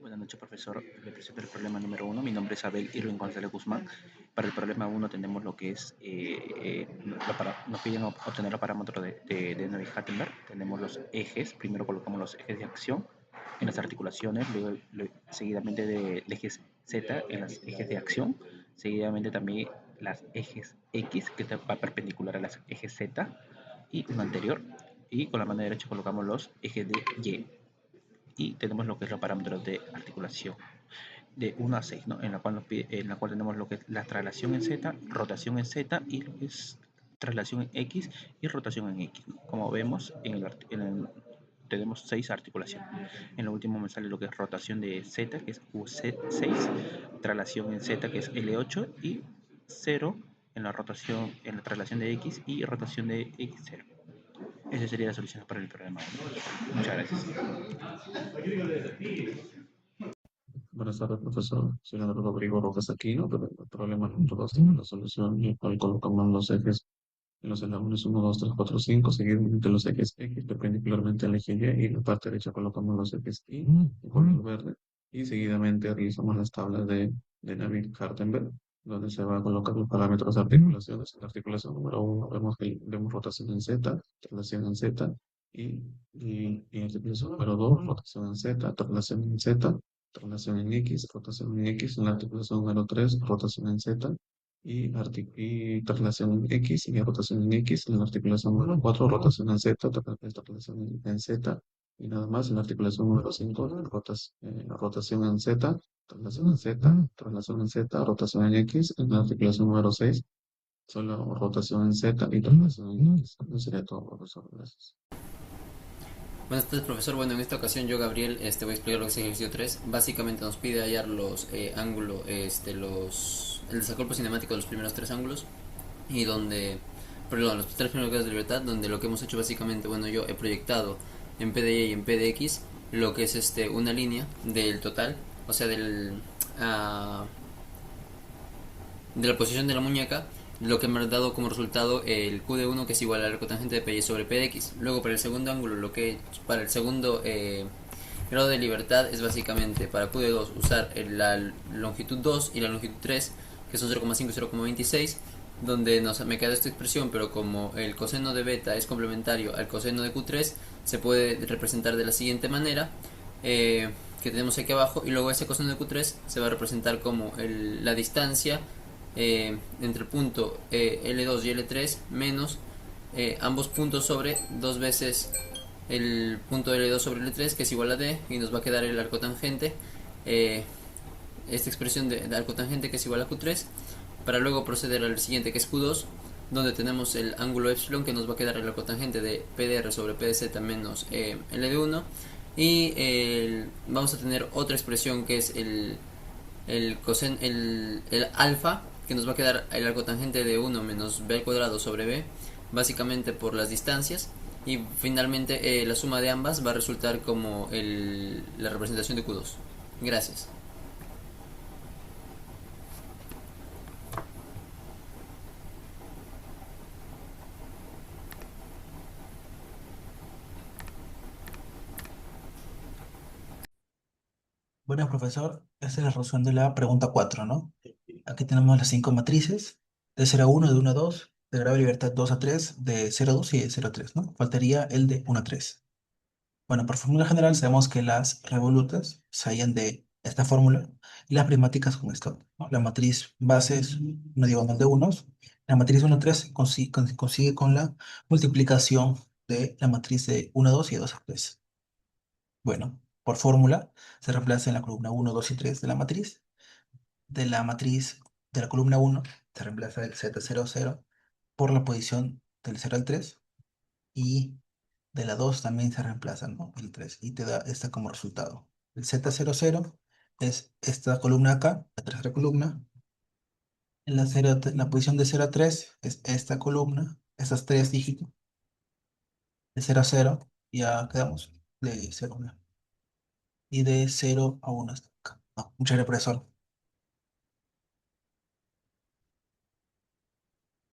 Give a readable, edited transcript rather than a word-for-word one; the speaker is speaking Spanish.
Buenas noches, profesor. Le presento el problema número uno. Mi nombre es Abel Irving González Guzmán. Para el problema uno tenemos lo que es, nos piden obtener los parámetros de Navier-Hardenberg. Tenemos los ejes. Primero colocamos los ejes de acción en las articulaciones, luego seguidamente del eje Z en los ejes de acción, seguidamente también las ejes X, que va perpendicular a las ejes Z, y uno anterior. Y con la mano derecha colocamos los ejes de Y. Y tenemos lo que es los parámetros de articulación de 1 a 6, ¿no? En la cual tenemos lo que es la traslación en Z, rotación en Z y lo que es traslación en X y rotación en X, ¿no? Como vemos, tenemos 6 articulaciones. En lo último me sale lo que es rotación de Z, que es U6, traslación en Z, que es L8, y 0 en la traslación de X y rotación de X0. Esa sería la solución para el problema. Muchas gracias. Buenas tardes, profesor. Soy Leonardo Rodrigo Rojas Aquino, pero el problema número 2 tiene la solución y el cual colocamos los ejes en los eslabones 1, 2, 3, 4, 5, seguidamente los ejes X perpendicularmente al eje Y, y en la parte derecha colocamos los ejes Y en color verde, y seguidamente realizamos las tablas de Navier-Hardenberg, donde se van a colocar los parámetros de articulaciones. En la articulación número 1 vemos rotación en Z, traslación en Z, y en la articulación número 2, rotación en Z, traslación en X, rotación en X, en la articulación número 3, rotación en Z, y traslación en X y rotación en X, en la articulación número 4, rotación en Z, traslación en Z, y nada más en la articulación número 5, rotación en Z, traslación en Z, traslación en Z, rotación en X, en la articulación número 6, solo rotación en Z y traslación en X. Eso sería todo, profesor. Gracias. Buenas tardes, profesor. Bueno, en esta ocasión yo, Gabriel, voy a explicar lo que es el ejercicio 3. Básicamente nos pide hallar los ángulos, el desacuerdo cinemático de los primeros tres ángulos y perdón, los tres primeros grados de libertad, donde lo que hemos hecho básicamente, bueno, yo he proyectado en PDY y en PDX lo que es una línea del total, o sea, de la posición de la muñeca, lo que me ha dado como resultado el Q de 1, que es igual al cotangente de PY sobre P de X. Luego para el segundo ángulo, para el segundo grado de libertad es básicamente para Q de 2 usar la longitud 2 y la longitud 3, que son 0,5 y 0,26, donde me queda esta expresión, pero como el coseno de beta es complementario al coseno de Q3, se puede representar de la siguiente manera, que tenemos aquí abajo, y luego ese coseno de Q3 se va a representar como la distancia entre el punto L2 y L3 menos ambos puntos sobre dos veces el punto L2 sobre L3, que es igual a D, y nos va a quedar el arco tangente, esta expresión de arco tangente, que es igual a Q3, para luego proceder al siguiente, que es Q2, donde tenemos el ángulo epsilon, que nos va a quedar el arco tangente de PDR sobre PDZ menos L de 1, y vamos a tener otra expresión que es el alfa, que nos va a quedar el arco tangente de 1 menos b al cuadrado sobre b, básicamente por las distancias, y finalmente la suma de ambas va a resultar como la representación de Q2. Gracias. Bueno, profesor, esta es la resolución de la pregunta 4, ¿no? Aquí tenemos las 5 matrices, de 0 a 1, de 1 a 2, de grado de libertad 2 a 3, de 0 a 2 y de 0 a 3, ¿no? Faltaría el de 1 a 3. Bueno, por fórmula general sabemos que las revolutas se hallan de esta fórmula y las prismáticas con esto, ¿no? La matriz base es una diagonal de unos. La matriz 1 a 3 consigue con la multiplicación de la matriz de 1 a 2 y de 2 a 3. Bueno, por fórmula se reemplaza en la columna 1, 2 y 3 de la matriz. De la matriz de la columna 1 se reemplaza el Z0, 0 por la posición del 0 al 3, y de la 2 también se reemplaza, ¿no? El 3, y te da esta como resultado. El Z00 es esta columna acá, la tercera columna. En la posición de 0 a 3 es esta columna, estas tres dígitos, de 0 a 0, ya quedamos de 0 a 1. Y de 0 a 1 hasta acá. No, muchas gracias, profesor.